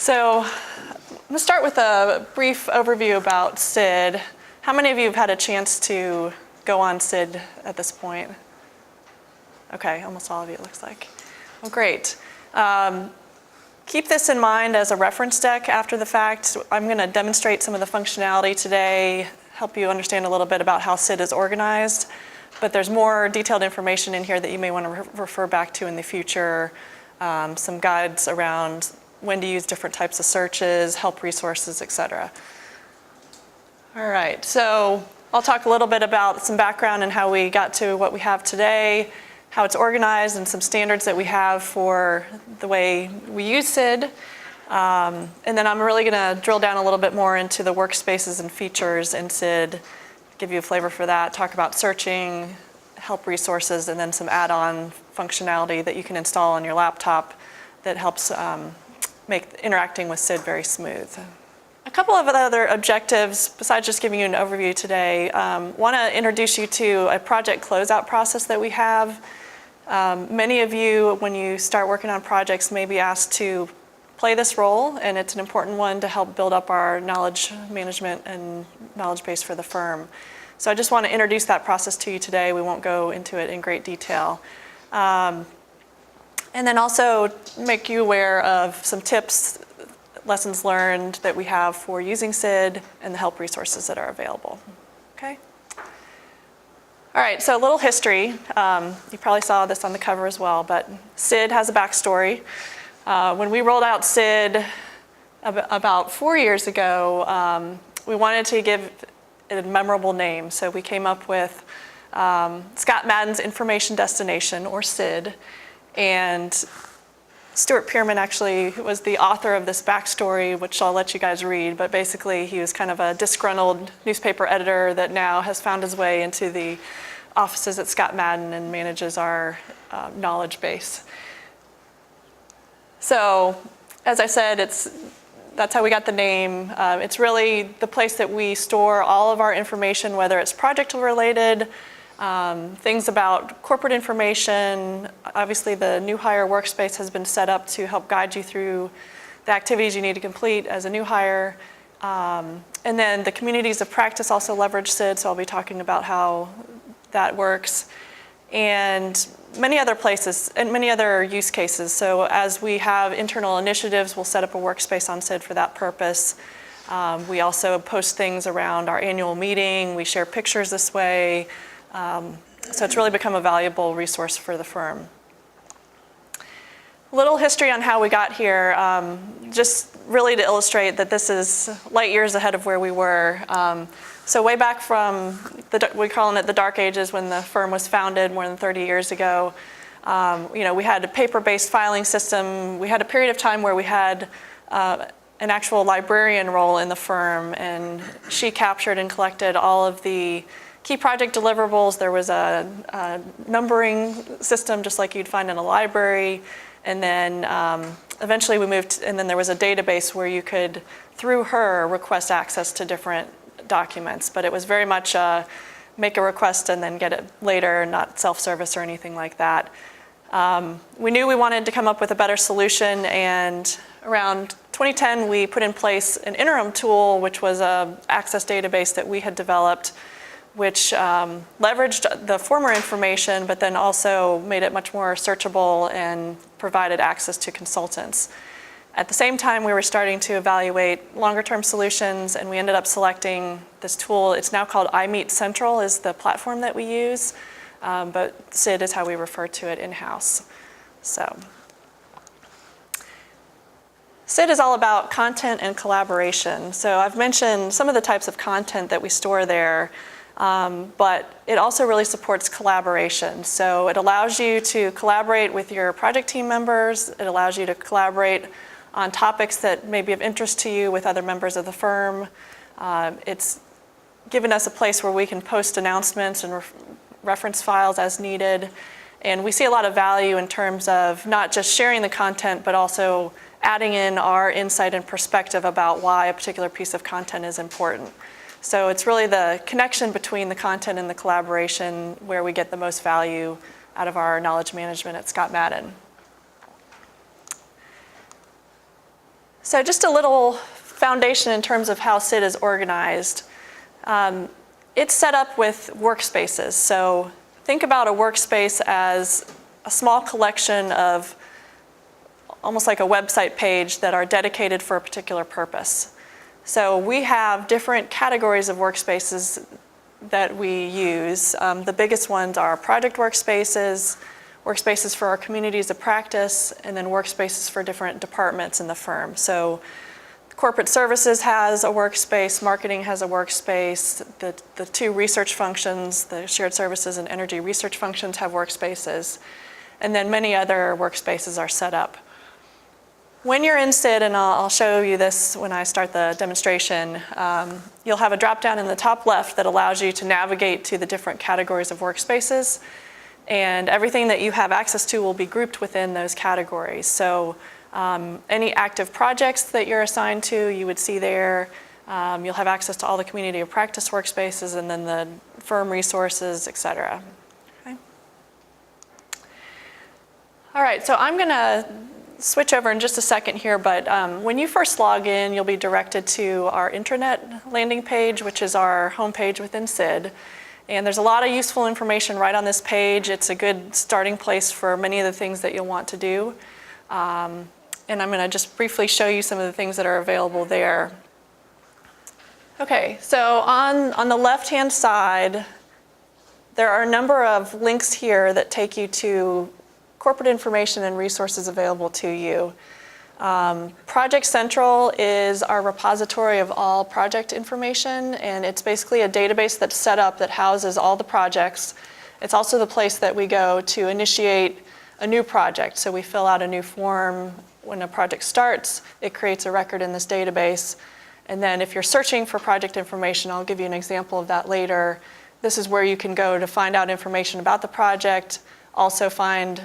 So I'm going to start with a brief overview about SID. How many of you have had a chance to go on SID at this point? Okay, almost all of you it looks like. Well, great. Keep this in mind as a reference deck after the fact. I'm going to demonstrate some of the functionality today, help you understand a little bit about how SID is organized, but there's more detailed information in here that you may want to refer back to in the future, some guides around when to use different types of searches, help resources, etc. All right, so I'll talk a little bit about some background and how we got to what we have today, how it's organized, and some standards that we have for the way we use SID. And then I'm really going to drill down a little bit more into the workspaces and features in SID, give you a flavor for that, talk about searching, help resources, and then some add-on functionality that you can install on your laptop that helps make interacting with SID very smooth. A couple of other objectives, besides just giving you an overview today, want to introduce you to a project closeout process that we have. Many of you, when you start working on projects, may be asked to play this role, and it's an important one to help build up our knowledge management and knowledge base for the firm. So I just want to introduce that process to you today. We won't go into it in great detail. And then also make you aware of some tips, lessons learned that we have for using SID and the help resources that are available. Okay? All right, so a little history. You probably saw this on the cover as well, but SID has a backstory. When we rolled out SID about 4 years ago, we wanted to give it a memorable name. So we came up with Scott Madden's Information Destination, or SID. And Stuart Pearman actually was the author of this backstory, which I'll let you guys read. But basically, he was kind of a disgruntled newspaper editor that now has found his way into the offices at Scott Madden and manages our knowledge base. So, as I said, that's how we got the name. It's really the place that we store all of our information, whether it's project related, things about corporate information. Obviously, the new hire workspace has been set up to help guide you through the activities you need to complete as a new hire. And then the communities of practice also leverage SID, so I'll be talking about how that works. And many other places and many other use cases. So as we have internal initiatives, we'll set up a workspace on SID for that purpose. We also post things around our annual meeting. We share pictures this way. So it's really become a valuable resource for the firm. A little history on how we got here, just really to illustrate that this is light years ahead of where we were. So way back from, we're calling it the dark ages when the firm was founded more than 30 years ago, we had a paper-based filing system. We had a period of time where we had an actual librarian role in the firm, and she captured and collected all of the key project deliverables. There was a numbering system just like you'd find in a library. And then eventually we moved, and then there was a database where you could, through her, request access to different documents. But it was very much make a request and then get it later, not self-service or anything like that. We knew we wanted to come up with a better solution, and around 2010 we put in place an interim tool, which was an access database that we had developed, which leveraged the former information, but then also made it much more searchable and provided access to consultants. At the same time, we were starting to evaluate longer-term solutions, and we ended up selecting this tool. It's now called iMeet Central, is the platform that we use, but SID is how we refer to it in-house. So, SID is all about content and collaboration. So I've mentioned some of the types of content that we store there. But it also really supports collaboration. So it allows you to collaborate with your project team members. It allows you to collaborate on topics that may be of interest to you with other members of the firm. It's given us a place where we can post announcements and reference files as needed. And we see a lot of value in terms of not just sharing the content, but also adding in our insight and perspective about why a particular piece of content is important. So it's really the connection between the content and the collaboration where we get the most value out of our knowledge management at Scott Madden. So just a little foundation in terms of how SID is organized. It's set up with workspaces. So think about a workspace as a small collection of almost like a website page that are dedicated for a particular purpose. So we have different categories of workspaces that we use. The biggest ones are project workspaces, workspaces for our communities of practice, and then workspaces for different departments in the firm. So corporate services has a workspace, marketing has a workspace, the two research functions, the shared services and energy research functions have workspaces, and then many other workspaces are set up. When you're in SID, and I'll show you this when I start the demonstration, you'll have a drop-down in the top left that allows you to navigate to the different categories of workspaces, and everything that you have access to will be grouped within those categories. So any active projects that you're assigned to, you would see there. You'll have access to all the community of practice workspaces and then the firm resources, et cetera. Okay. All right, so I'm going to switch over in just a second here, but when you first log in, you'll be directed to our intranet landing page, which is our homepage within SID. And there's a lot of useful information right on this page. It's a good starting place for many of the things that you'll want to do. And I'm going to just briefly show you some of the things that are available there. Okay, so on the left-hand side, there are a number of links here that take you to corporate information and resources available to you. Project Central is our repository of all project information, and it's basically a database that's set up that houses all the projects. It's also the place that we go to initiate a new project. So we fill out a new form when a project starts. It creates a record in this database. And then if you're searching for project information, I'll give you an example of that later. This is where you can go to find out information about the project, also find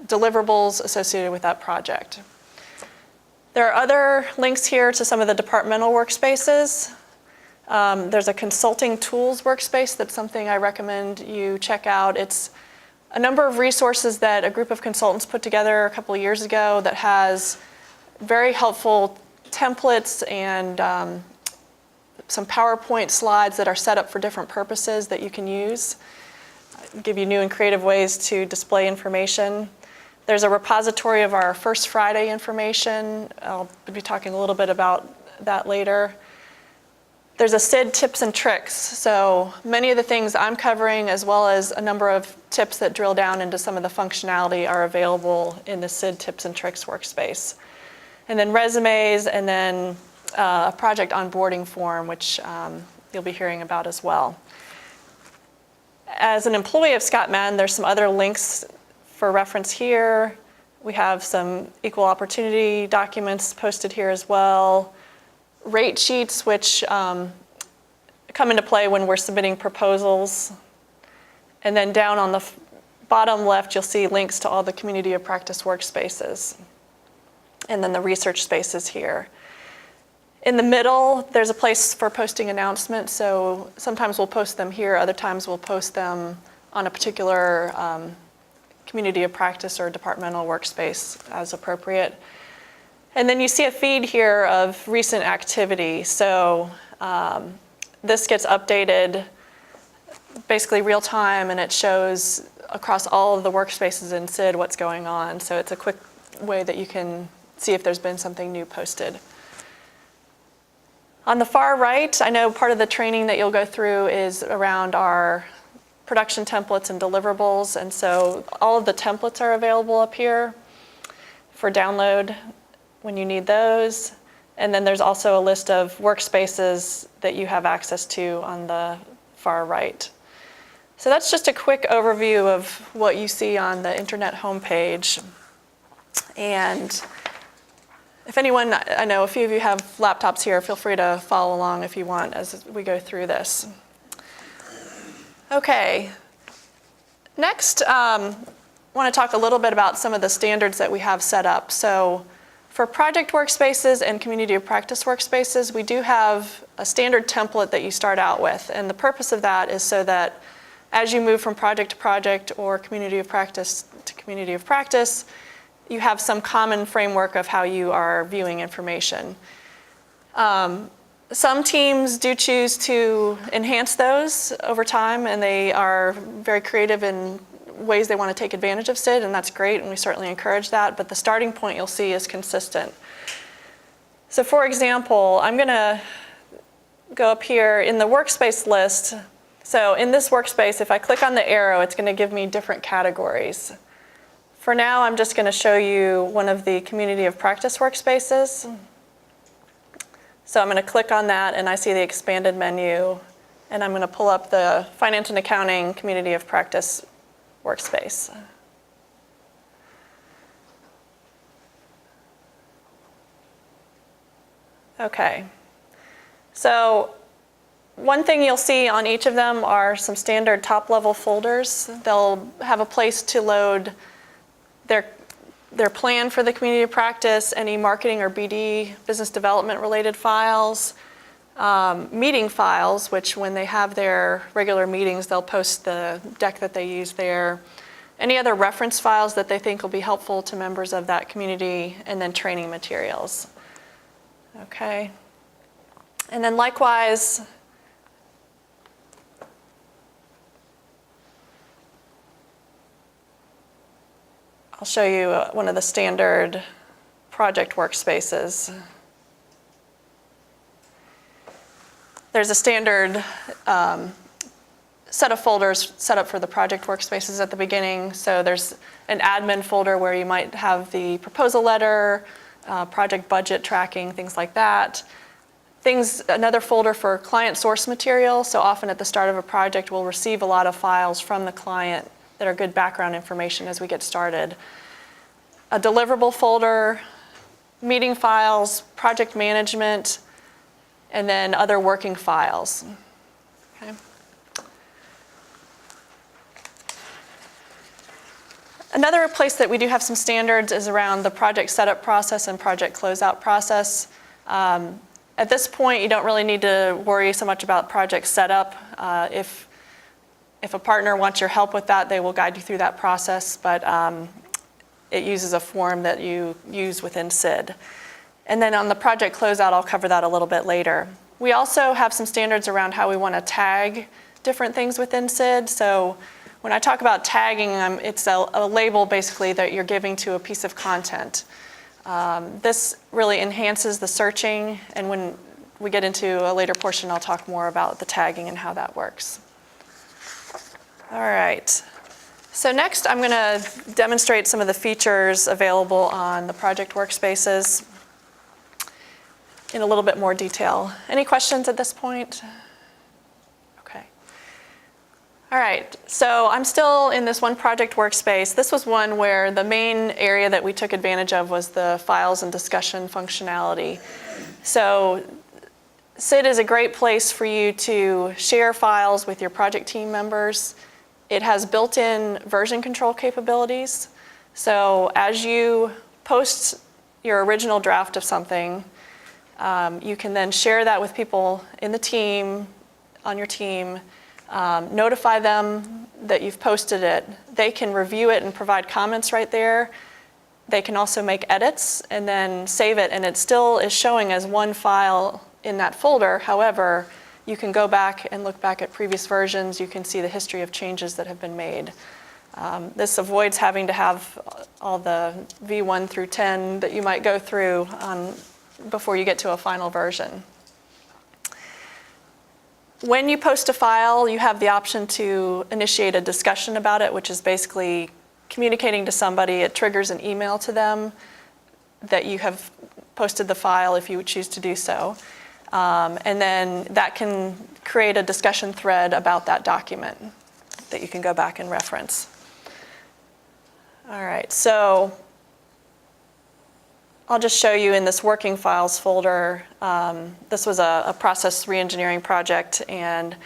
deliverables associated with that project. There are other links here to some of the departmental workspaces. There's a consulting tools workspace that's something I recommend you check out. It's a number of resources that a group of consultants put together a couple of years ago that has very helpful templates and some PowerPoint slides that are set up for different purposes that you can use. Give you new and creative ways to display information. There's a repository of our First Friday information. I'll be talking a little bit about that later. There's a SID tips and tricks. So many of the things I'm covering, as well as a number of tips that drill down into some of the functionality, are available in the SID tips and tricks workspace. And then resumes, and then a project onboarding form, which you'll be hearing about as well. As an employee of Scott Madden, there's some other links for reference here. We have some equal opportunity documents posted here as well. Rate sheets, which come into play when we're submitting proposals. And then down on the bottom left, you'll see links to all the community of practice workspaces. And then the research spaces here. In the middle, there's a place for posting announcements. So sometimes we'll post them here, other times we'll post them on a particular community of practice or departmental workspace as appropriate. And then you see a feed here of recent activity. So this gets updated basically real time, and it shows across all of the workspaces in SID what's going on. So it's a quick way that you can see if there's been something new posted. On the far right, I know part of the training that you'll go through is around our production templates and deliverables, and so all of the templates are available up here for download when you need those. And then there's also a list of workspaces that you have access to on the far right. So that's just a quick overview of what you see on the internet homepage. And if anyone, I know a few of you have laptops here, feel free to follow along if you want as we go through this. Okay, next I want to talk a little bit about some of the standards that we have set up. So for project workspaces and community of practice workspaces, we do have a standard template that you start out with. And the purpose of that is so that as you move from project to project or community of practice to community of practice, you have some common framework of how you are viewing information. Some teams do choose to enhance those over time, and they are very creative in ways they want to take advantage of SID, and that's great, and we certainly encourage that, but the starting point you'll see is consistent. So for example, I'm going to go up here in the workspace list. So in this workspace, if I click on the arrow, it's going to give me different categories. For now, I'm just going to show you one of the community of practice workspaces. So I'm going to click on that, and I see the expanded menu, and I'm going to pull up the Finance and Accounting Community of Practice workspace. Okay. So one thing you'll see on each of them are some standard top-level folders. They'll have a place to load their plan for the community of practice, any marketing or BD, business development related files, meeting files, which when they have their regular meetings, they'll post the deck that they use there, any other reference files that they think will be helpful to members of that community, and then training materials. Okay. And then likewise, I'll show you one of the standard project workspaces. There's a standard set of folders set up for the project workspaces at the beginning. So there's an admin folder where you might have the proposal letter, project budget tracking, things like that. Another folder for client source material. So often at the start of a project, we'll receive a lot of files from the client that are good background information as we get started. A deliverable folder, meeting files, project management, and then other working files. Okay. Another place that we do have some standards is around the project setup process and project closeout process. At this point, you don't really need to worry so much about project setup. If a partner wants your help with that, they will guide you through that process, but it uses a form that you use within SID. And then on the project closeout, I'll cover that a little bit later. We also have some standards around how we want to tag different things within SID. So when I talk about tagging, it's a label basically that you're giving to a piece of content. This really enhances the searching, and when we get into a later portion, I'll talk more about the tagging and how that works. All right. So next, I'm going to demonstrate some of the features available on the project workspaces in a little bit more detail. Any questions at this point? Okay. All right. So I'm still in this one project workspace. This was one where the main area that we took advantage of was the files and discussion functionality. So SID is a great place for you to share files with your project team members. It has built-in version control capabilities. So as you post your original draft of something, you can then share that with people in the team, on your team, notify them that you've posted it. They can review it and provide comments right there. They can also make edits and then save it, and it still is showing as one file in that folder. However, you can go back and look back at previous versions. You can see the history of changes that have been made. This avoids having to have all the V1 through 10 that you might go through before you get to a final version. When you post a file, you have the option to initiate a discussion about it, which is basically communicating to somebody. It triggers an email to them that you have posted the file if you would choose to do so. And then that can create a discussion thread about that document that you can go back and reference. All right, so I'll just show you in this working files folder. This was a process reengineering project, and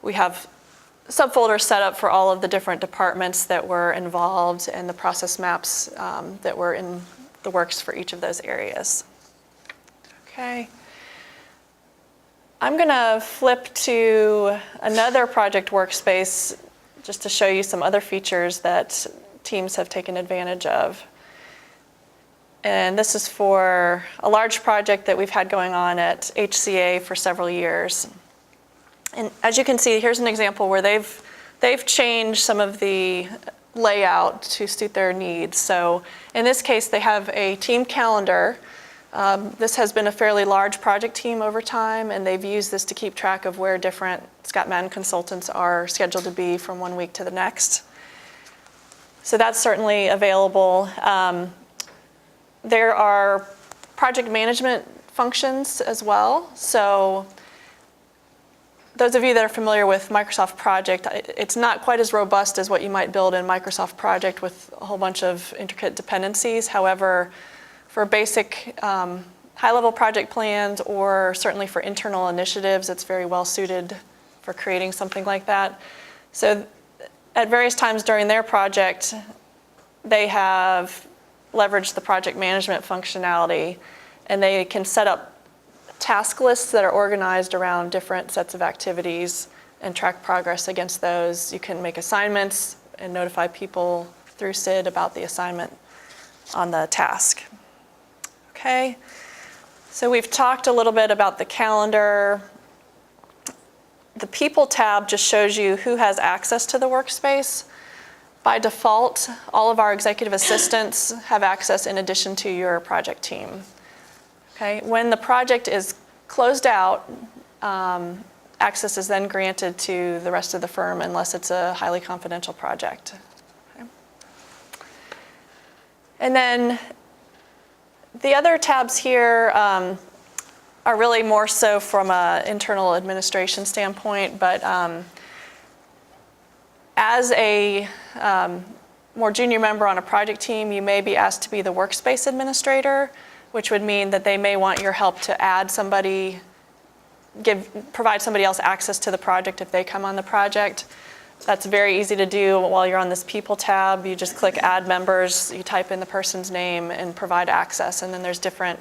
we have subfolders set up for all of the different departments that were involved and the process maps that were in the works for each of those areas. Okay. I'm going to flip to another project workspace just to show you some other features that teams have taken advantage of. And this is for a large project that we've had going on at HCA for several years. And as you can see, here's an example where they've changed some of the layout to suit their needs. So in this case, they have a team calendar. This has been a fairly large project team over time, and they've used this to keep track of where different Scott Madden consultants are scheduled to be from one week to the next. So that's certainly available. There are project management functions as well. So those of you that are familiar with Microsoft Project, it's not quite as robust as what you might build in Microsoft Project with a whole bunch of intricate dependencies. However, for basic high-level project plans, or certainly for internal initiatives, it's very well suited for creating something like that. So at various times during their project, they have leveraged the project management functionality, and they can set up task lists that are organized around different sets of activities and track progress against those. You can make assignments and notify people through SID about the assignment on the task. Okay, so we've talked a little bit about the calendar. The People tab just shows you who has access to the workspace. By default, all of our executive assistants have access in addition to your project team. Okay, when the project is closed out, access is then granted to the rest of the firm unless it's a highly confidential project. Okay. And then the other tabs here are really more so from an internal administration standpoint, but as a more junior member on a project team, you may be asked to be the workspace administrator, which would mean that they may want your help to add somebody, provide somebody else access to the project if they come on the project. That's very easy to do while you're on this People tab. You just click Add Members, you type in the person's name and provide access, and then there's different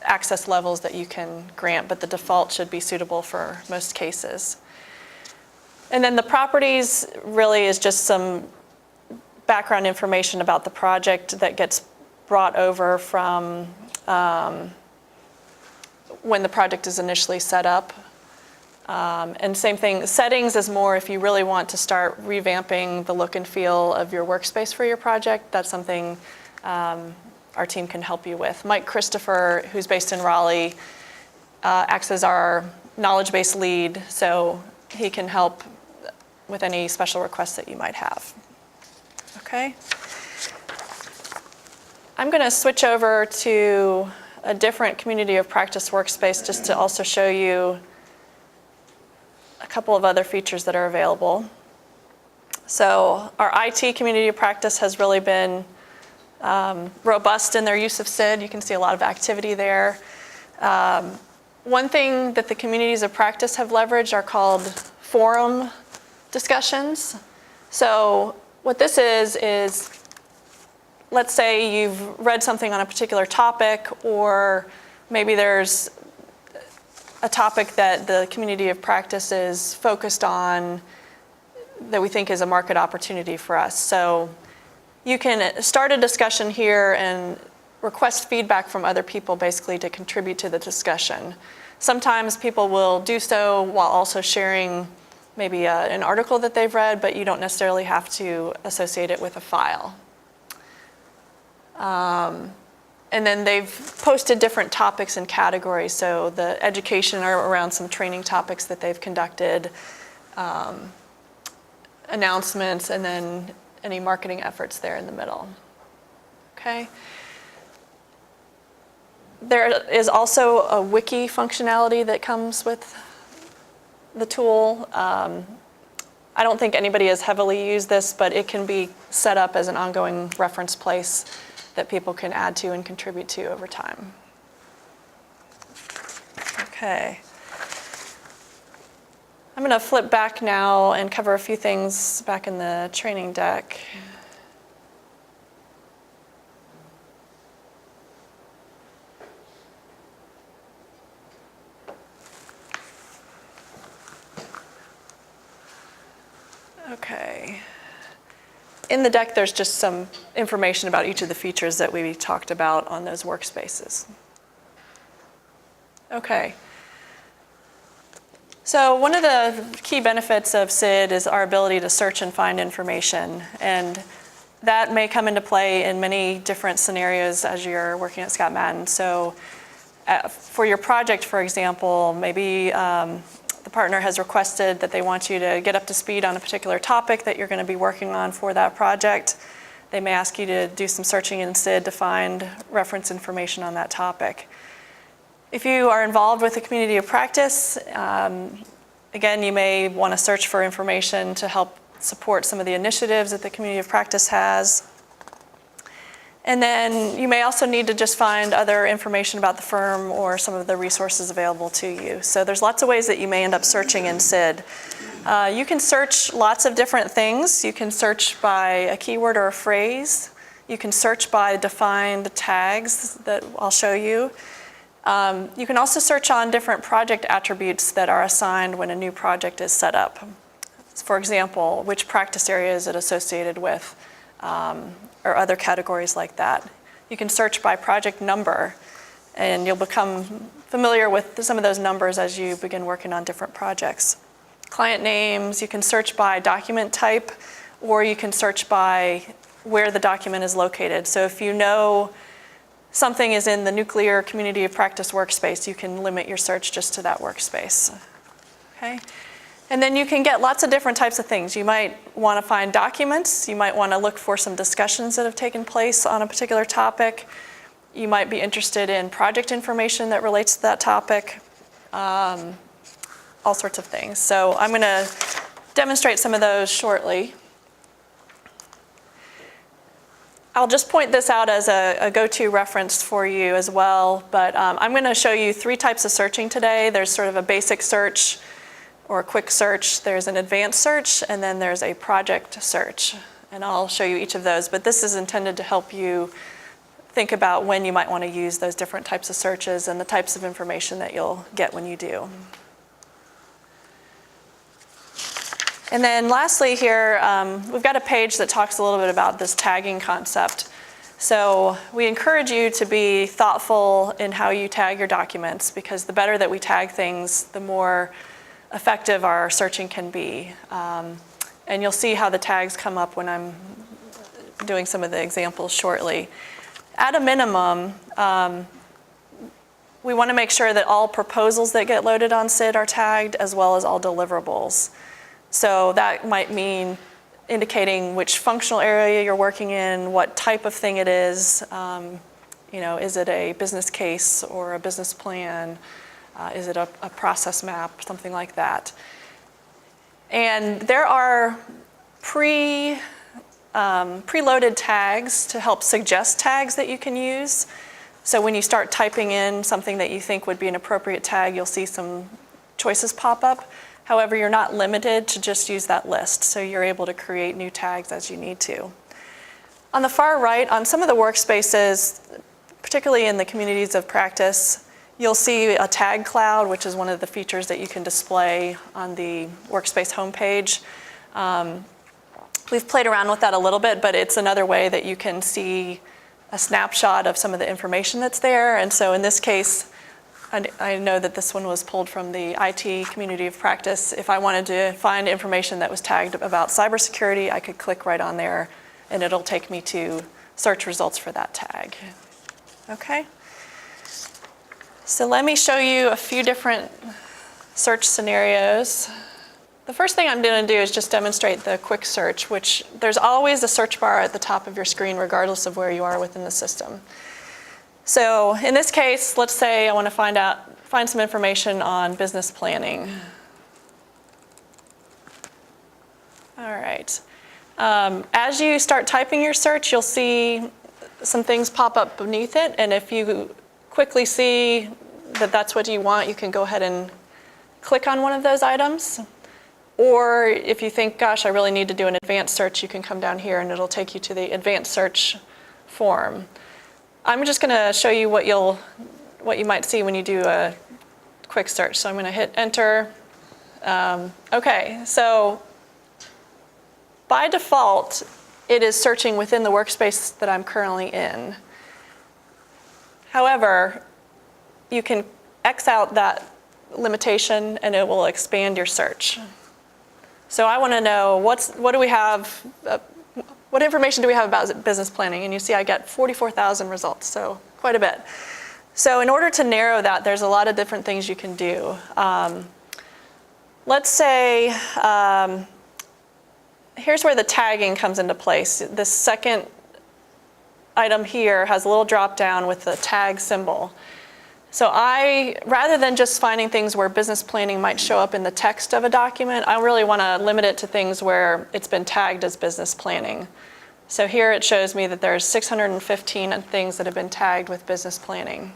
access levels that you can grant, but the default should be suitable for most cases. And then the properties really is just some background information about the project that gets brought over from when the project is initially set up. And same thing, settings is more if you really want to start revamping the look and feel of your workspace for your project. That's something our team can help you with. Mike Christopher, who's based in Raleigh, acts as our knowledge base lead, so he can help with any special requests that you might have. Okay. I'm going to switch over to a different community of practice workspace just to also show you a couple of other features that are available. So our IT community of practice has really been robust in their use of SID. You can see a lot of activity there. One thing that the communities of practice have leveraged are called forum discussions. So what this is let's say you've read something on a particular topic, or maybe there's a topic that the community of practice is focused on that we think is a market opportunity for us. So you can start a discussion here and request feedback from other people basically to contribute to the discussion. Sometimes people will do so while also sharing maybe an article that they've read, but you don't necessarily have to associate it with a file. And then they've posted different topics and categories. So the education are around some training topics that they've conducted, announcements, and then any marketing efforts there in the middle. Okay. There is also a wiki functionality that comes with the tool. I don't think anybody has heavily used this, but it can be set up as an ongoing reference place that people can add to and contribute to over time. Okay. I'm going to flip back now and cover a few things back in the training deck. Okay. in the deck, there's just some information about each of the features that we talked about on those workspaces. Okay. So one of the key benefits of SID is our ability to search and find information. And that may come into play in many different scenarios as you're working at Scott Madden. So for your project, for example, maybe the partner has requested that they want you to get up to speed on a particular topic that you're going to be working on for that project. They may ask you to do some searching in SID to find reference information on that topic. If you are involved with a community of practice, again, you may want to search for information to help support some of the initiatives that the community of practice has. And then you may also need to just find other information about the firm or some of the resources available to you. So there's lots of ways that you may end up searching in SID. You can search lots of different things. You can search by a keyword or a phrase. You can search by defined tags that I'll show you. You can also search on different project attributes that are assigned when a new project is set up. For example, which practice area is it associated with, or other categories like that. You can search by project number, and you'll become familiar with some of those numbers as you begin working on different projects. Client names, you can search by document type, or you can search by where the document is located. So if you know something is in the nuclear community of practice workspace, you can limit your search just to that workspace. Okay? And then you can get lots of different types of things. You might want to find documents. You might want to look for some discussions that have taken place on a particular topic. You might be interested in project information that relates to that topic, all sorts of things. So I'm going to demonstrate some of those shortly. I'll just point this out as a go-to reference for you as well, but I'm going to show you 3 types of searching today. There's sort of a basic search or a quick search, there's an advanced search, and then there's a project search. And I'll show you each of those, but this is intended to help you think about when you might want to use those different types of searches and the types of information that you'll get when you do. And then lastly here, we've got a page that talks a little bit about this tagging concept. So we encourage you to be thoughtful in how you tag your documents, because the better that we tag things, the more effective our searching can be. And you'll see how the tags come up when I'm doing some of the examples shortly. At a minimum, we want to make sure that all proposals that get loaded on SID are tagged, as well as all deliverables. So that might mean indicating which functional area you're working in, what type of thing it is. Is it a business case or a business plan? Is it a process map, something like that? And there are preloaded tags to help suggest tags that you can use. So when you start typing in something that you think would be an appropriate tag, you'll see some choices pop up. However, you're not limited to just use that list, so you're able to create new tags as you need to. On the far right, on some of the workspaces, particularly in the communities of practice, you'll see a tag cloud, which is one of the features that you can display on the workspace homepage. We've played around with that a little bit, but it's another way that you can see a snapshot of some of the information that's there. And so in this case, I know that this one was pulled from the IT community of practice. If I wanted to find information that was tagged about cybersecurity, I could click right on there, and it'll take me to search results for that tag. Okay? So let me show you a few different search scenarios. The first thing I'm going to do is just demonstrate the quick search, which there's always a search bar at the top of your screen regardless of where you are within the system. So in this case, let's say I want to find some information on business planning. All right. As you start typing your search, you'll see some things pop up beneath it, and if you quickly see that that's what you want, you can go ahead and click on one of those items. Or if you think, gosh, I really need to do an advanced search, you can come down here and it'll take you to the advanced search form. I'm just going to show you what you might see when you do a quick search. So I'm going to hit enter. Okay, so by default, it is searching within the workspace that I'm currently in. However, you can X out that limitation and it will expand your search. So I want to know what do we have, what information do we have about business planning? And you see I get 44,000 results, so quite a bit. So in order to narrow that, there's a lot of different things you can do. Let's say, here's where the tagging comes into place. This second item here has a little drop down with the tag symbol. So rather than just finding things where business planning might show up in the text of a document, I really want to limit it to things where it's been tagged as business planning. So here it shows me that there's 615 things that have been tagged with business planning.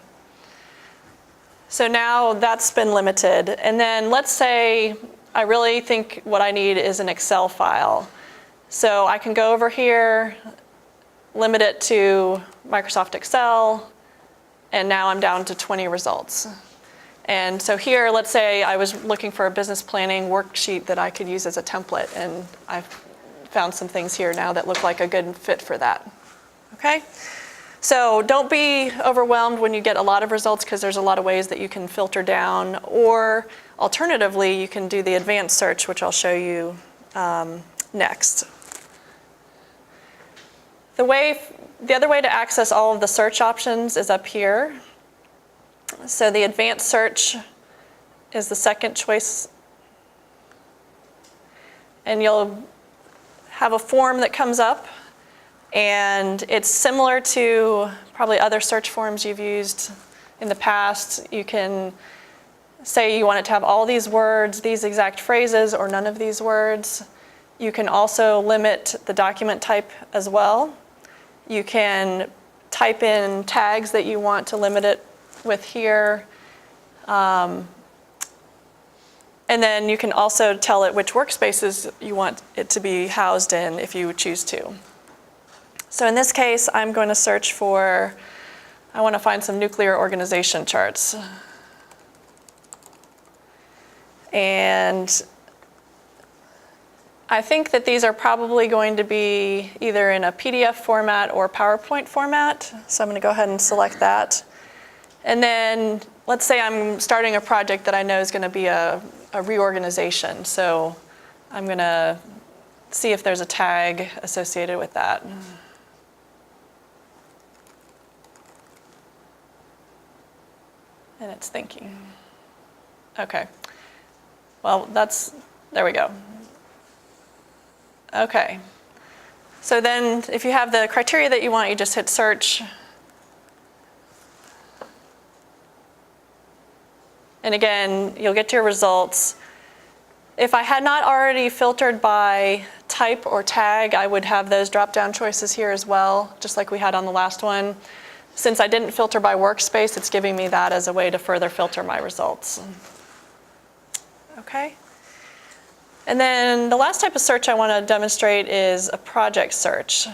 So now that's been limited. And then let's say I really think what I need is an Excel file. So I can go over here, limit it to Microsoft Excel, and now I'm down to 20 results. And so here, let's say I was looking for a business planning worksheet that I could use as a template, and I've found some things here now that look like a good fit for that. Okay? So don't be overwhelmed when you get a lot of results, because there's a lot of ways that you can filter down, or alternatively, you can do the advanced search, which I'll show you next. The other way to access all of the search options is up here. So the advanced search is the second choice. And you'll have a form that comes up, and it's similar to probably other search forms you've used in the past. You can say you want it to have all these words, these exact phrases, or none of these words. You can also limit the document type as well. You can type in tags that you want to limit it with here. And then you can also tell it which workspaces you want it to be housed in if you choose to. So in this case, I'm going to search for, I want to find some nuclear organization charts. And I think that these are probably going to be either in a PDF format or PowerPoint format. So I'm going to go ahead and select that. And then let's say I'm starting a project that I know is going to be a reorganization. So I'm going to see if there's a tag associated with that. And it's thinking. Okay. Well, there we go. Okay. So then if you have the criteria that you want, you just hit search. And again, you'll get to your results. If I had not already filtered by type or tag, I would have those drop-down choices here as well, just like we had on the last one. Since I didn't filter by workspace, it's giving me that as a way to further filter my results. Okay. And then the last type of search I want to demonstrate is a project search.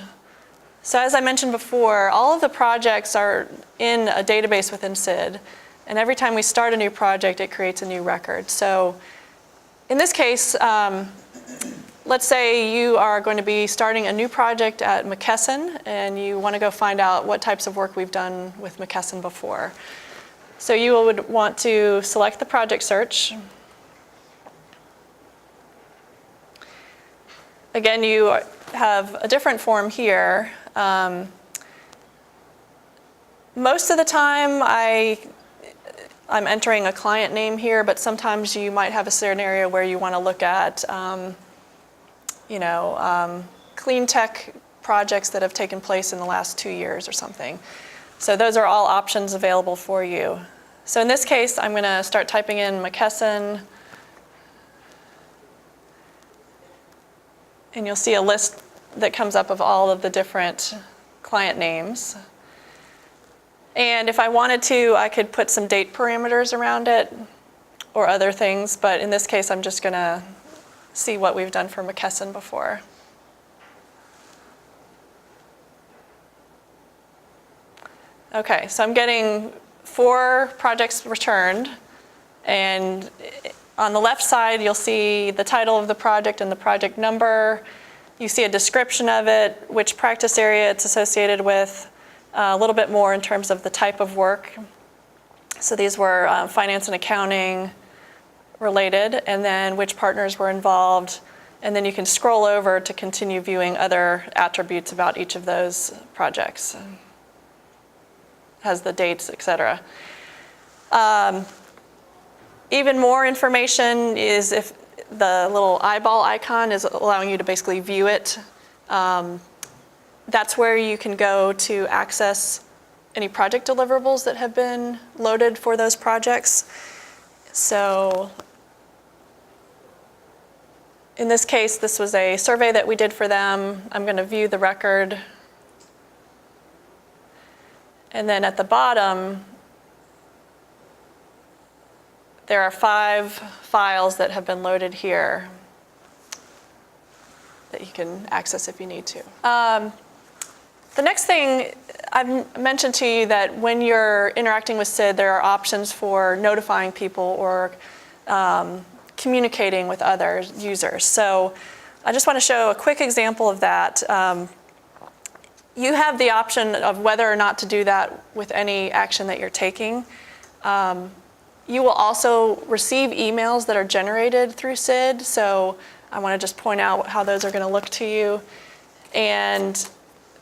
So as I mentioned before, all of the projects are in a database within SID. And every time we start a new project, it creates a new record. So in this case, let's say you are going to be starting a new project at McKesson, and you want to go find out what types of work we've done with McKesson before. So you would want to select the project search. Again, you have a different form here. Most of the time, I'm entering a client name here, but sometimes you might have a scenario where you want to look at, clean tech projects that have taken place in the last 2 years or something. So those are all options available for you. So in this case, I'm going to start typing in McKesson. And you'll see a list that comes up of all of the different client names. And if I wanted to, I could put some date parameters around it or other things. But in this case, I'm just going to see what we've done for McKesson before. Okay, so I'm getting 4 projects returned. And on the left side, you'll see the title of the project and the project number. You see a description of it, which practice area it's associated with, a little bit more in terms of the type of work. So these were finance and accounting related, and then which partners were involved. And then you can scroll over to continue viewing other attributes about each of those projects. Has the dates, etc. Even more information is if the little eyeball icon is allowing you to basically view it. That's where you can go to access any project deliverables that have been loaded for those projects. So in this case, this was a survey that we did for them. I'm going to view the record. And then at the bottom, there are 5 files that have been loaded here that you can access if you need to. The next thing, I've mentioned to you that when you're interacting with SID, there are options for notifying people or communicating with other users. So I just want to show a quick example of that. You have the option of whether or not to do that with any action that you're taking. You will also receive emails that are generated through SID, so I want to just point out how those are going to look to you. And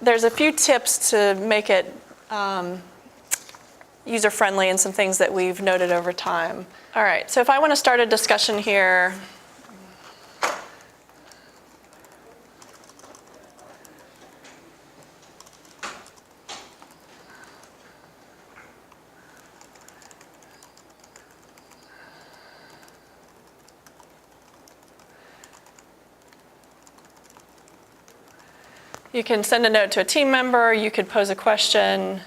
there's a few tips to make it user-friendly and some things that we've noted over time. All right, so if I want to start a discussion here, you can send a note to a team member, you could pose a question.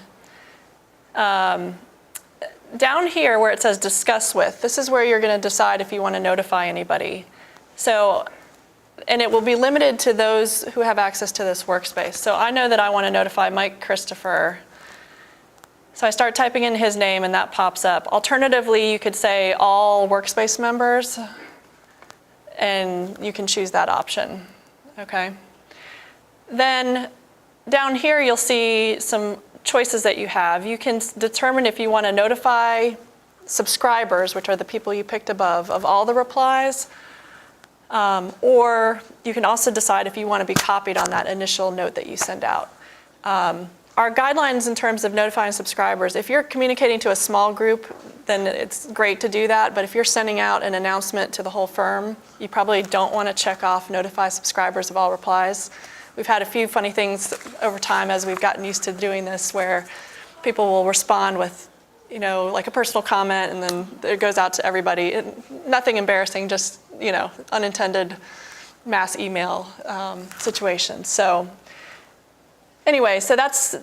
Down here where it says discuss with, this is where you're going to decide if you want to notify anybody. So, and it will be limited to those who have access to this workspace. So I know that I want to notify Mike Christopher. So I start typing in his name and that pops up. Alternatively, you could say all workspace members, and you can choose that option, okay? Then down here you'll see some choices that you have. You can determine if you want to notify subscribers, which are the people you picked above, of all the replies, or you can also decide if you want to be copied on that initial note that you send out. Our guidelines in terms of notifying subscribers, if you're communicating to a small group, then it's great to do that, but if you're sending out an announcement to the whole firm, you probably don't want to check off notify subscribers of all replies. We've had a few funny things over time as we've gotten used to doing this where people will respond with, you know, like a personal comment and then it goes out to everybody. Nothing embarrassing, just, you know, unintended mass email situations. So anyway, so that's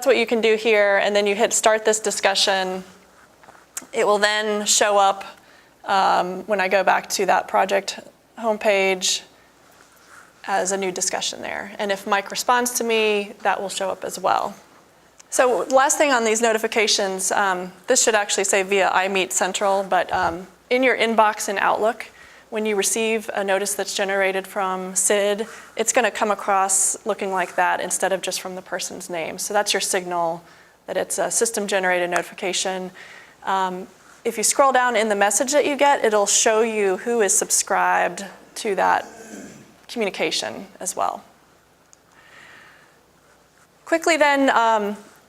what you can do here, and then you hit start this discussion. It will then show up when I go back to that project homepage as a new discussion there. And if Mike responds to me, that will show up as well. So last thing on these notifications, this should actually say via iMeet Central, but in your inbox in Outlook, when you receive a notice that's generated from SID, it's going to come across looking like that instead of just from the person's name. So that's your signal that it's a system-generated notification. If you scroll down in the message that you get, it'll show you who is subscribed to that communication as well. Quickly then,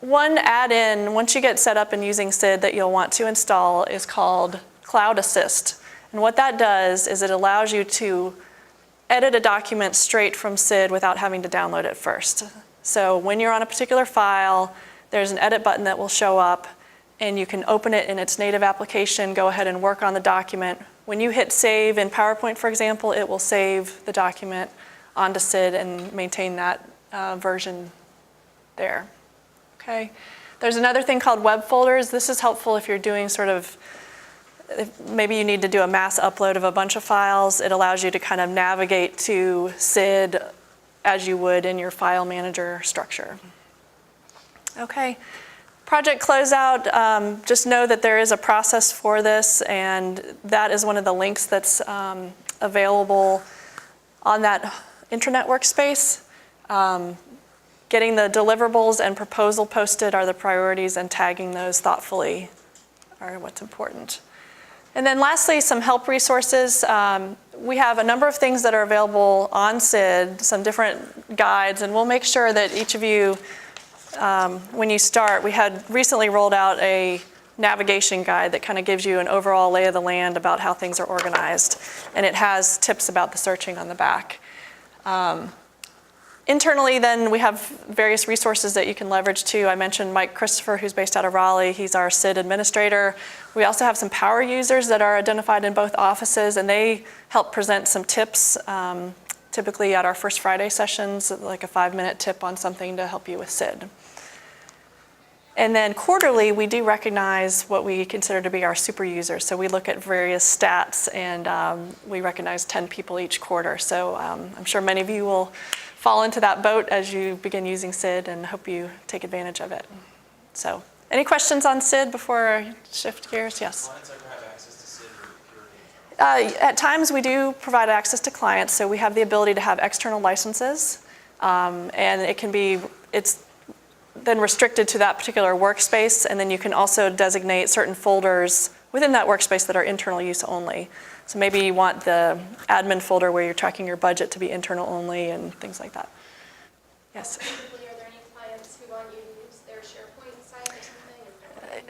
one add-in, once you get set up and using SID that you'll want to install is called Cloud Assist. And what that does is it allows you to edit a document straight from SID without having to download it first. So when you're on a particular file, there's an edit button that will show up and you can open it in its native application, go ahead and work on the document. When you hit save in PowerPoint, for example, it will save the document onto SID and maintain that version there. Okay. There's another thing called web folders. This is helpful if you're doing sort of, maybe you need to do a mass upload of a bunch of files. It allows you to kind of navigate to SID as you would in your file manager structure. Okay. Project closeout, just know that there is a process for this, and that is one of the links that's available on that intranet workspace. Getting the deliverables and proposal posted are the priorities, and tagging those thoughtfully are what's important. And then lastly, some help resources. We have a number of things that are available on SID, some different guides, and we'll make sure that each of you, when you start, we had recently rolled out a navigation guide that kind of gives you an overall lay of the land about how things are organized, and it has tips about the searching on the back. Internally, then, we have various resources that you can leverage too. I mentioned Mike Christopher, who's based out of Raleigh. He's our SID administrator. We also have some power users that are identified in both offices, and they help present some tips, typically at our First Friday sessions, like a 5-minute tip on something to help you with SID. And then quarterly, we do recognize what we consider to be our super users. So we look at various stats, and we recognize 10 people each quarter. So I'm sure many of you will fall into that boat as you begin using SID, and hope you take advantage of it. So, any questions on SID before I shift gears? Yes? Clients ever have access to SID or purely? At times we do provide access to clients, so we have the ability to have external licenses, and it's then restricted to that particular workspace, and then you can also designate certain folders within that workspace that are internal use only. So maybe you want the admin folder where you're tracking your budget to be internal only and things like that. Yes? Typically, are there any clients who want you to use their SharePoint site or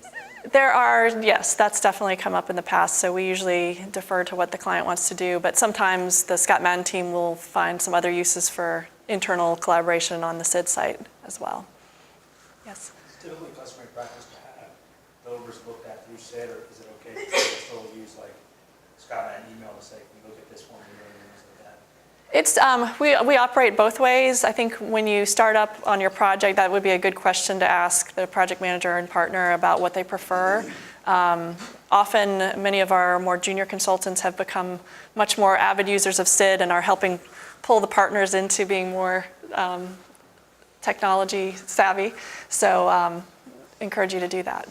something? There are, yes, that's definitely come up in the past, so we usually defer to what the client wants to do, but sometimes the Scott Madden team will find some other uses for internal collaboration on the SID site as well. Yes? It's typically customary practice to have developers looked at through SID, or is it okay to still use like Scott Madden email to say, can you look at this one and things like that? We operate both ways. I think when you start up on your project, that would be a good question to ask the project manager and partner about what they prefer. Often, many of our more junior consultants have become much more avid users of SID and are helping pull the partners into being more technology savvy. So encourage you to do that.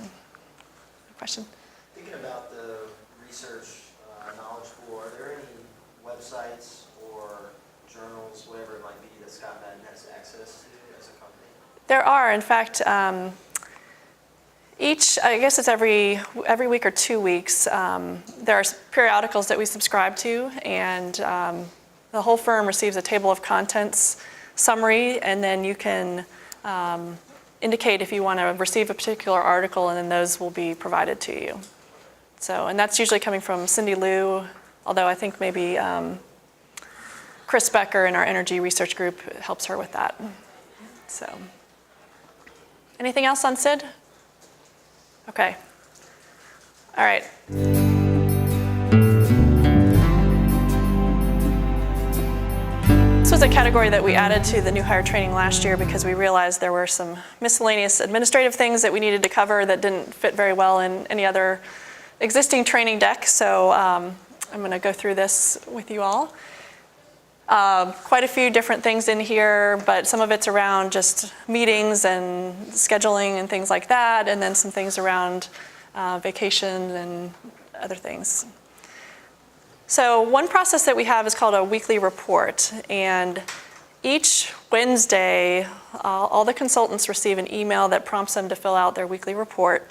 Question? Thinking about the research knowledge pool, are there any websites or journals, whatever it might be, that Scott Madden has access to as a company? There are. In fact, I guess it's every week or 2 weeks, there are periodicals that we subscribe to, and the whole firm receives a table of contents summary, and then you can indicate if you want to receive a particular article, and then those will be provided to you. So, and that's usually coming from Cindy Liu, although I think maybe Chris Becker in our energy research group helps her with that. So, anything else on SID? Okay. All right. This was a category that we added to the new hire training last year because we realized there were some miscellaneous administrative things that we needed to cover that didn't fit very well in any other existing training deck. So I'm going to go through this with you all. Quite a few different things in here, but some of it's around just meetings and scheduling and things like that, and then some things around vacation and other things. So one process that we have is called a weekly report, and each Wednesday, all the consultants receive an email that prompts them to fill out their weekly report.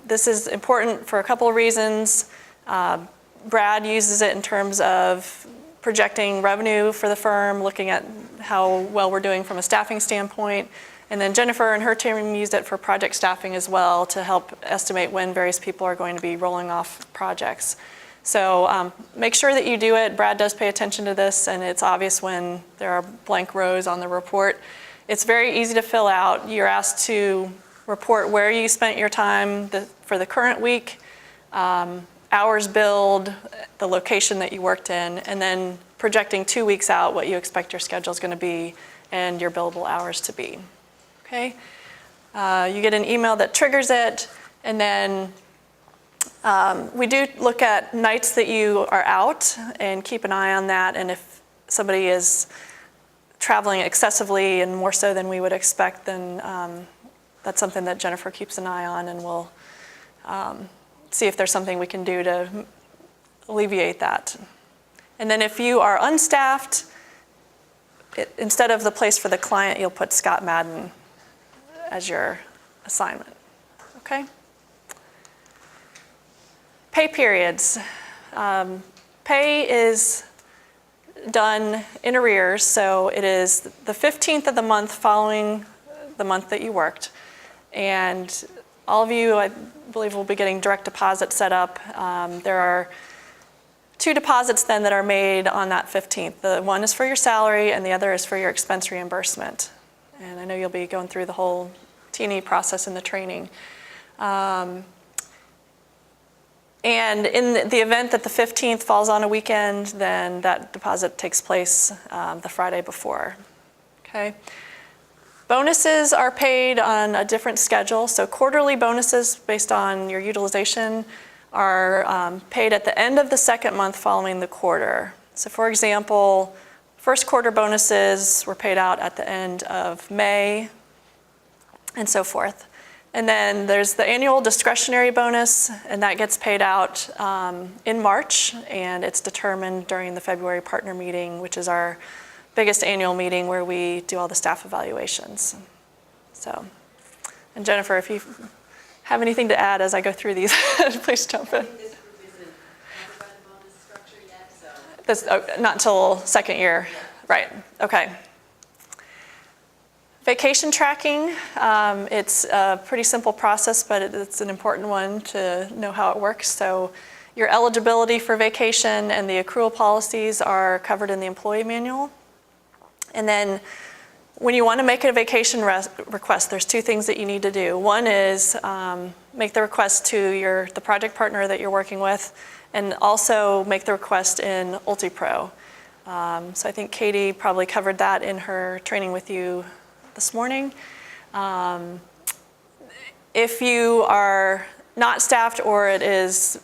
This is important for a couple of reasons. Brad uses it in terms of projecting revenue for the firm, looking at how well we're doing from a staffing standpoint. And then Jennifer and her team used it for project staffing as well to help estimate when various people are going to be rolling off projects. So make sure that you do it. Brad does pay attention to this, and it's obvious when there are blank rows on the report. It's very easy to fill out. You're asked to report where you spent your time for the current week, hours billed, the location that you worked in, and then projecting 2 weeks out what you expect your schedule is going to be and your billable hours to be. Okay? You get an email that triggers it, and then we do look at nights that you are out and keep an eye on that, and if somebody is traveling excessively and more so than we would expect, then that's something that Jennifer keeps an eye on, and we'll see if there's something we can do to alleviate that. And then if you are unstaffed, instead of the place for the client, you'll put Scott Madden as your assignment, okay? Pay periods. Pay is done in arrears, so it is the 15th of the month following the month that you worked. And all of you, I believe, will be getting direct deposit set up. There are 2 deposits then that are made on that 15th. The one is for your salary and the other is for your expense reimbursement. And I know you'll be going through the whole T&E process in the training. And in the event that the 15th falls on a weekend, then that deposit takes place the Friday before, okay? Bonuses are paid on a different schedule. So quarterly bonuses based on your utilization are paid at the end of the second month following the quarter. So for example, first quarter bonuses were paid out at the end of May and so forth. And then there's the annual discretionary bonus, and that gets paid out in March, and it's determined during the February partner meeting, which is our biggest annual meeting where we do all the staff evaluations. So, and Jennifer, if you have anything to add as I go through these, please jump in. This group isn't covered by the bonus structure yet, so. This, not until second year, right, okay. Vacation tracking, it's a pretty simple process, but it's an important one to know how it works. So your eligibility for vacation and the accrual policies are covered in the employee manual. And then when you want to make a vacation request, there's 2 things that you need to do. One is make the request to the project partner that you're working with, and also make the request in UltiPro. So I think Katie probably covered that in her training with you this morning. If you are not staffed or it is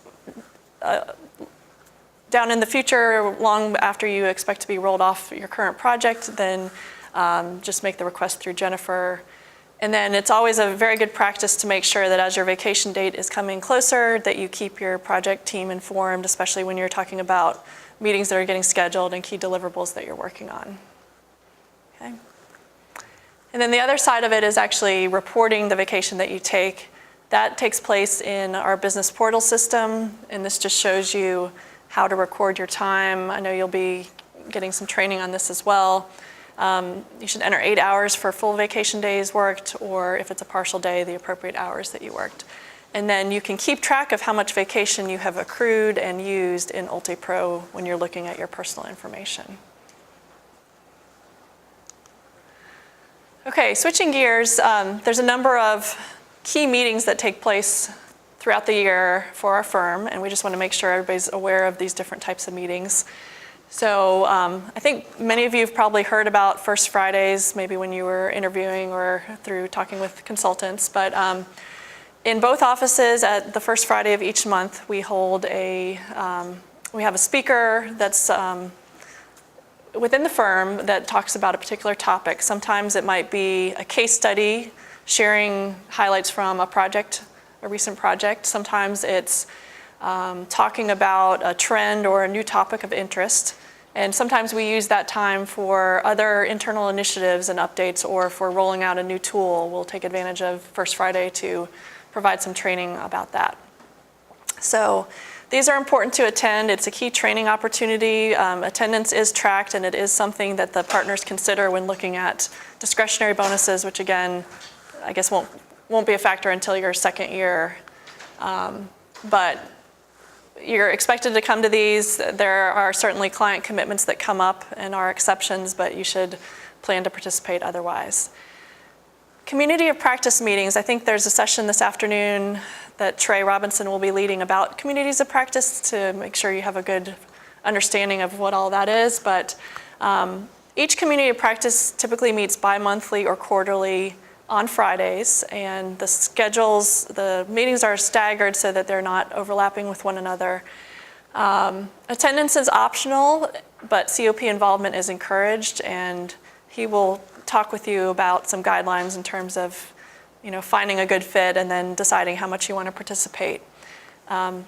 down in the future, long after you expect to be rolled off your current project, then just make the request through Jennifer. And then it's always a very good practice to make sure that as your vacation date is coming closer, that you keep your project team informed, especially when you're talking about meetings that are getting scheduled and key deliverables that you're working on. Okay. And then the other side of it is actually reporting the vacation that you take. That takes place in our business portal system, and this just shows you how to record your time. I know you'll be getting some training on this as well. You should enter 8 hours for full vacation days worked, or if it's a partial day, the appropriate hours that you worked. And then you can keep track of how much vacation you have accrued and used in UltiPro when you're looking at your personal information. Okay, switching gears, there's a number of key meetings that take place throughout the year for our firm, and we just want to make sure everybody's aware of these different types of meetings. So I think many of you have probably heard about First Fridays, maybe when you were interviewing or through talking with consultants, but in both offices at the first Friday of each month, we hold we have a speaker that's within the firm that talks about a particular topic. Sometimes it might be a case study, sharing highlights from a recent project. Sometimes it's talking about a trend or a new topic of interest. And sometimes we use that time for other internal initiatives and updates, or for rolling out a new tool. We'll take advantage of First Friday to provide some training about that. So these are important to attend. It's a key training opportunity. Attendance is tracked, and it is something that the partners consider when looking at discretionary bonuses, which again, I guess won't be a factor until your second year. But you're expected to come to these. There are certainly client commitments that come up and are exceptions, but you should plan to participate otherwise. Community of practice meetings. I think there's a session this afternoon that Trey Robinson will be leading about communities of practice to make sure you have a good understanding of what all that is. But each community of practice typically meets bi-monthly or quarterly on Fridays, and the meetings are staggered so that they're not overlapping with one another. Attendance is optional, but COP involvement is encouraged, and he will talk with you about some guidelines in terms of finding a good fit and then deciding how much you want to participate.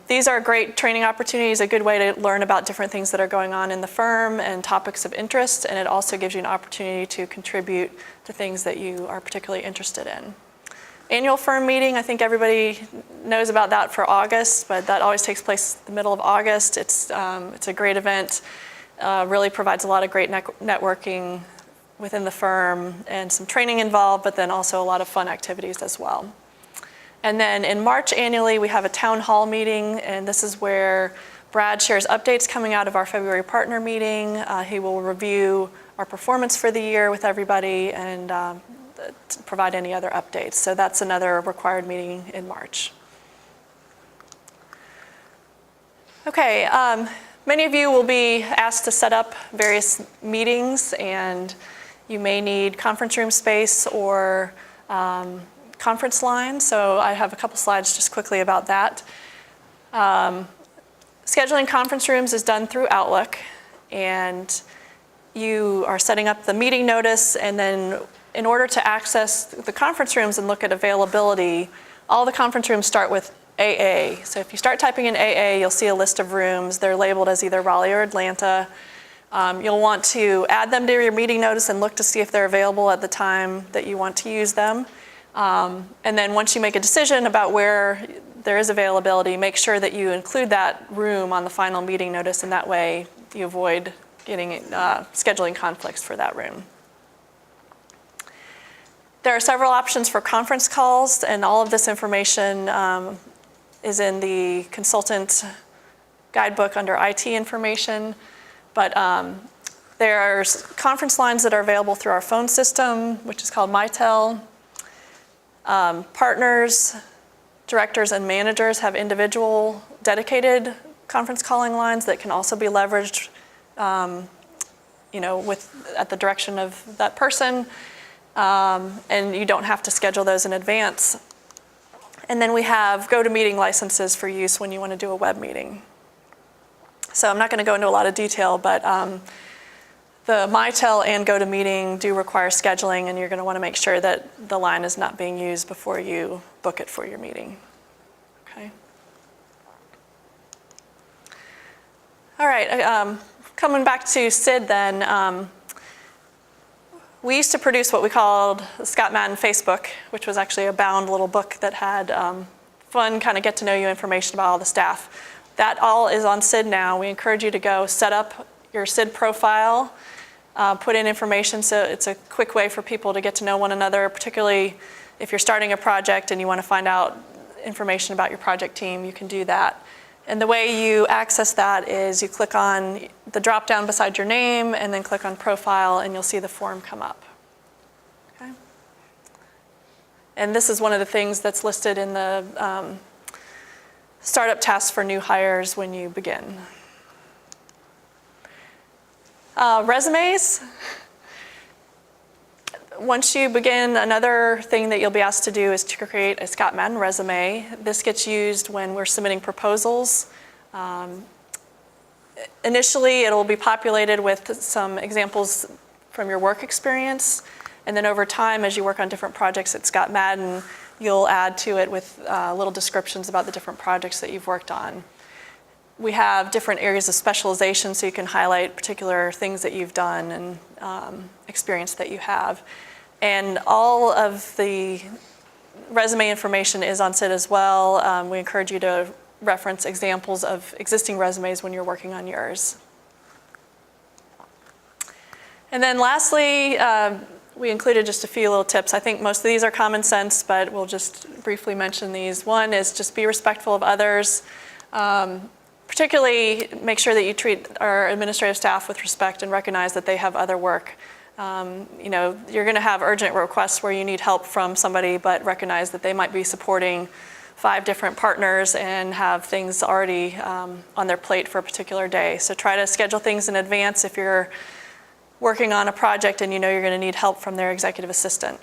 These are great training opportunities, a good way to learn about different things that are going on in the firm and topics of interest, and it also gives you an opportunity to contribute to things that you are particularly interested in. Annual firm meeting, I think everybody knows about that for August, but that always takes place the middle of August. It's a great event, really provides a lot of great networking within the firm and some training involved, but then also a lot of fun activities as well. And then in March annually, we have a town hall meeting, and this is where Brad shares updates coming out of our February partner meeting. He will review our performance for the year with everybody and provide any other updates. So that's another required meeting in March. Okay, many of you will be asked to set up various meetings, and you may need conference room space or conference line. So I have a couple slides just quickly about that. Scheduling conference rooms is done through Outlook, and you are setting up the meeting notice, and then in order to access the conference rooms and look at availability, all the conference rooms start with AA. So if you start typing in AA, you'll see a list of rooms. They're labeled as either Raleigh or Atlanta. You'll want to add them to your meeting notice and look to see if they're available at the time that you want to use them. And then once you make a decision about where there is availability, make sure that you include that room on the final meeting notice, and that way you avoid getting scheduling conflicts for that room. There are several options for conference calls, and all of this information is in the consultant guidebook under IT information. But there are conference lines that are available through our phone system, which is called Mitel. Partners, directors, and managers have individual dedicated conference calling lines that can also be leveraged at the direction of that person. And you don't have to schedule those in advance. And then we have GoToMeeting licenses for use when you want to do a web meeting. So I'm not going to go into a lot of detail, but the Mitel and GoToMeeting do require scheduling, and you're going to want to make sure that the line is not being used before you book it for your meeting. Okay. All right, coming back to SID then. We used to produce what we called the Scott Madden Facebook, which was actually a bound little book that had fun kind of get to know you information about all the staff. That all is on SID now. We encourage you to go set up your SID profile, put in information, so it's a quick way for people to get to know one another, particularly if you're starting a project and you want to find out information about your project team, you can do that. And the way you access that is you click on the drop down beside your name and then click on profile, and you'll see the form come up. Okay. And this is one of the things that's listed in the startup tasks for new hires when you begin. Resumes. Once you begin, another thing that you'll be asked to do is to create a Scott Madden resume. This gets used when we're submitting proposals. Initially, it'll be populated with some examples from your work experience, and then over time, as you work on different projects at Scott Madden, you'll add to it with little descriptions about the different projects that you've worked on. We have different areas of specialization, so you can highlight particular things that you've done and experience that you have. And all of the resume information is on SID as well. We encourage you to reference examples of existing resumes when you're working on yours. And then lastly, we included just a few little tips. I think most of these are common sense, but we'll just briefly mention these. One is just be respectful of others. Particularly, make sure that you treat our administrative staff with respect and recognize that they have other work. You're going to have urgent requests where you need help from somebody, but recognize that they might be supporting 5 different partners and have things already on their plate for a particular day. So try to schedule things in advance if you're working on a project and you know you're going to need help from their executive assistant.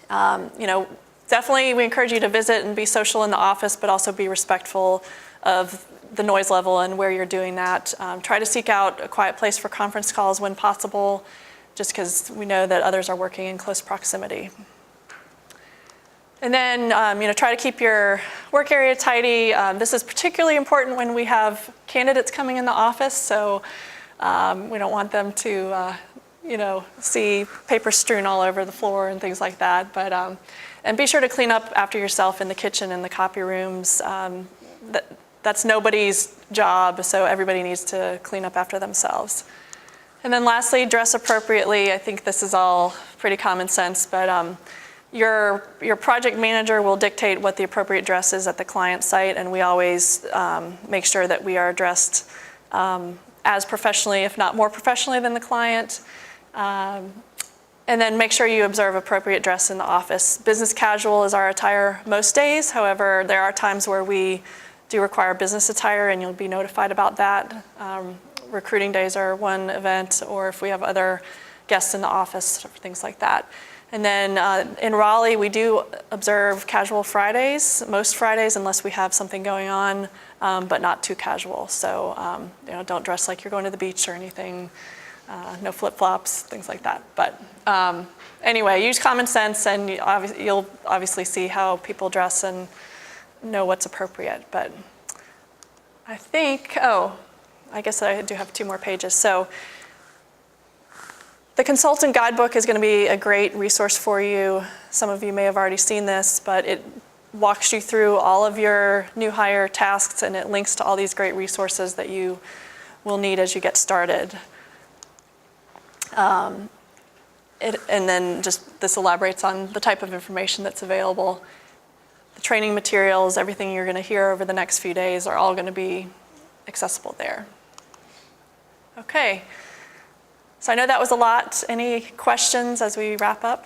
Definitely we encourage you to visit and be social in the office, but also be respectful of the noise level and where you're doing that. Try to seek out a quiet place for conference calls when possible, just because we know that others are working in close proximity. And then, try to keep your work area tidy. This is particularly important when we have candidates coming in the office, so we don't want them to, see paper strewn all over the floor and things like that. But and be sure to clean up after yourself in the kitchen and the copy rooms. That's nobody's job, so everybody needs to clean up after themselves. And then lastly, dress appropriately. I think this is all pretty common sense, but your project manager will dictate what the appropriate dress is at the client site, and we always make sure that we are dressed as professionally, if not more professionally than the client. And then make sure you observe appropriate dress in the office. Business casual is our attire most days. However, there are times where we do require business attire, and you'll be notified about that. Recruiting days are one event, or if we have other guests in the office, things like that. And then in Raleigh, we do observe casual Fridays, most Fridays, unless we have something going on, but not too casual. So, don't dress like you're going to the beach or anything. No flip-flops, things like that. But anyway, use common sense, and you'll obviously see how people dress and know what's appropriate. But I think, I guess I do have 2 more pages. So the consultant guidebook is going to be a great resource for you. Some of you may have already seen this, but it walks you through all of your new hire tasks, and it links to all these great resources that you will need as you get started. And then just this elaborates on the type of information that's available. The training materials, everything you're going to hear over the next few days are all going to be accessible there. Okay. So I know that was a lot. Any questions as we wrap up?